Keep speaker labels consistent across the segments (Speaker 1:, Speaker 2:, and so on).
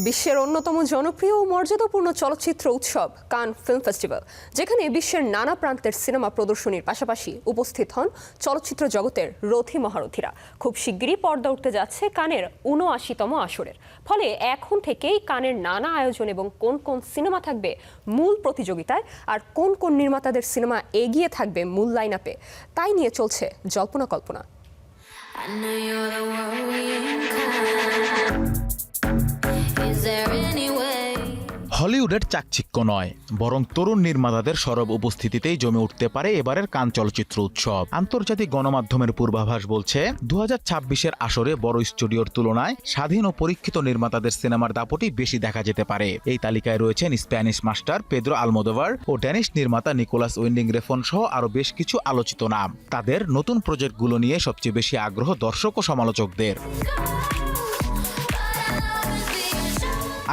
Speaker 1: বিশ্বের অন্যতম জনপ্রিয় ও মর্যাদাপূর্ণ চলচ্চিত্র উৎসব কান ফিল্ম ফেস্টিভ্যাল, যেখানে বিশ্বের নানা প্রান্তের সিনেমা প্রদর্শনীর পাশাপাশি উপস্থিত হন চলচ্চিত্র জগতের রথী মহারথীরা। খুব শিগগিরই পর্দা উঠতে যাচ্ছে কানের ৭৯তম আসরের। ফলে এখন থেকেই কানের নানা আয়োজন এবং কোন কোন সিনেমা থাকবে মূল প্রতিযোগিতায় আর কোন কোন নির্মাতাদের সিনেমা এগিয়ে থাকবে মূল লাইন আপে, তাই নিয়ে চলছে জল্পনা কল্পনা।
Speaker 2: হলিউডের চাকচিক্য নয়, বরং তরুণ নির্মাতাদের সরব উপস্থিতিতেই জমে উঠতে পারে এবারের কান চলচ্চিত্র উৎসব। আন্তর্জাতিক গণমাধ্যমের পূর্বাভাস বলছে ২০২৬-এর আসরে বড় স্টুডিওর তুলনায় স্বাধীন ও পরীক্ষিত নির্মাতাদের সিনেমার দাপটই বেশি দেখা যেতে পারে। এই তালিকায় রয়েছেন স্প্যানিশ মাস্টার পেদ্রো আলমোদোভার ও ড্যানিশ নির্মাতা নিকোলাস উইন্ডিং রেফন সহ আরও বেশ কিছু আলোচিত নাম। তাদের নতুন প্রজেক্টগুলো নিয়ে সবচেয়ে বেশি আগ্রহ দর্শক ও সমালোচকদের।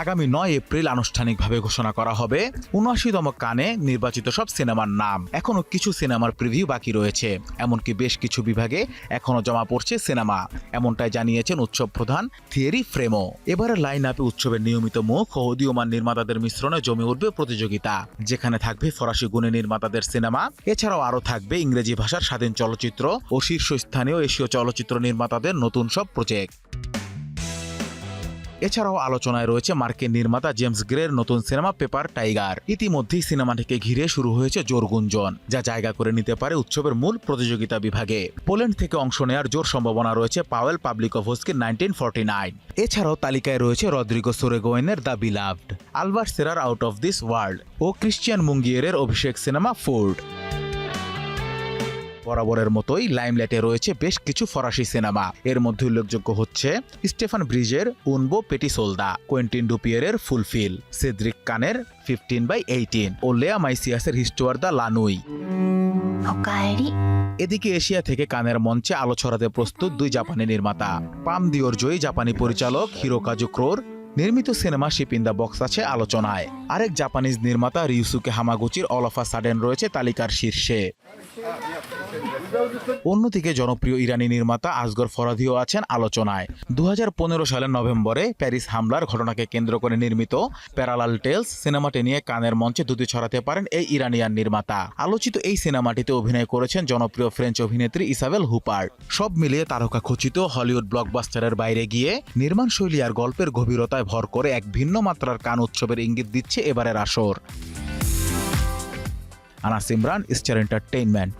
Speaker 2: আগামী ৯ এপ্রিল আনুষ্ঠানিকভাবে ঘোষণা করা হবে ৭৯তম কানে নির্বাচিত সব সিনেমার নাম। এখনও কিছু সিনেমার প্রিভিউ বাকি রয়েছে, এমনকি বেশ কিছু বিভাগে এখনও জমা পড়ছে সিনেমা, এমনটাই জানিয়েছেন উৎসব প্রধান থিয়েরি ফ্রেমো। এবারের লাইন আপে উৎসবের নিয়মিত মুখ ও উদীয়মান নির্মাতাদের মিশ্রণে জমে উঠবে প্রতিযোগিতা, যেখানে থাকবে ফরাসি গুণী নির্মাতাদের সিনেমা। এছাড়াও আরও থাকবে ইংরেজি ভাষার স্বাধীন চলচ্চিত্র ও শীর্ষস্থানীয় এশীয় চলচ্চিত্র নির্মাতাদের নতুন সব প্রজেক্ট। এছাড়াও আলোচনায় রয়েছে মার্কিন নির্মাতা জেমস গ্রের নতুন সিনেমা পেপার টাইগার। ইতিমধ্যেই সিনেমাটিকে ঘিরে শুরু হয়েছে জোর গুঞ্জন, যা জায়গা করে নিতে পারে উৎসবের মূল প্রতিযোগিতা বিভাগে। পোল্যান্ড থেকে অংশ নেওয়ার জোর সম্ভাবনা রয়েছে পাওয়েল পাভলিকভস্কির 1949। এছাড়াও তালিকায় রয়েছে রদ্রিগো সোরেগোয়েনের দ্য বিলাভড, আলবার্ট সেরার আউট অফ দিস ওয়ার্ল্ড ও ক্রিশ্চিয়ান মুঙ্গিয়েরের অভিষেক সিনেমা ফুড। বরাবরের মতোই লাইমলাইটে রয়েছে বেশ কিছু ফরাসি সিনেমা। এর মধ্যে উল্লেখযোগ্য হচ্ছে স্টেফান ব্রিজের উনবো পেটি সোলদা, কোয়েন্টিন ডুপিয়েরের ফুলফিল, সেদ্রিক কানের 15/18 ও লেয়া মাইসিয়াসের হিস্টোয়ার দ্য লানুই। এদিকে এশিয়া থেকে কানের মঞ্চে আলো ছড়াতে প্রস্তুত দুই জাপানি নির্মাতা। পাম দিওর জয়ী জাপানি পরিচালক হিরোকাজু ক্রোর নির্মিত সিনেমা শিপ ইন দ্য বক্স আছে আলোচনায়। আরেক জাপানিজ নির্মাতা রিউসুকে হামাগুচির অল অফ আ সাডেন রয়েছে তালিকার শীর্ষে। অন্যদিকে জনপ্রিয় ইরানি নির্মাতা আসগর ফরাদিও আছেন আলোচনায়। ২০১৫ সালের নভেম্বরে প্যারিস হামলার ঘটনাকে কেন্দ্র করে নির্মিত প্যারালাল টেলস সিনেমাটি নিয়ে কানের মঞ্চে দ্যুতি ছড়াতে পারেন এই ইরানিয়ান নির্মাতা। আলোচিত এই সিনেমাটিতে অভিনয় করেছেন জনপ্রিয় ফ্রেঞ্চ অভিনেত্রী ইসাবেল হুপার্ট। সব মিলিয়ে তারকা খচিত হলিউড ব্লকবাস্টারের বাইরে গিয়ে নির্মাণশৈলী আর গল্পের গভীরতায় ভর করে এক ভিন্ন মাত্রার কান উৎসবের ইঙ্গিত দিচ্ছে এবারের আসর। Anas Imran, star entertainment.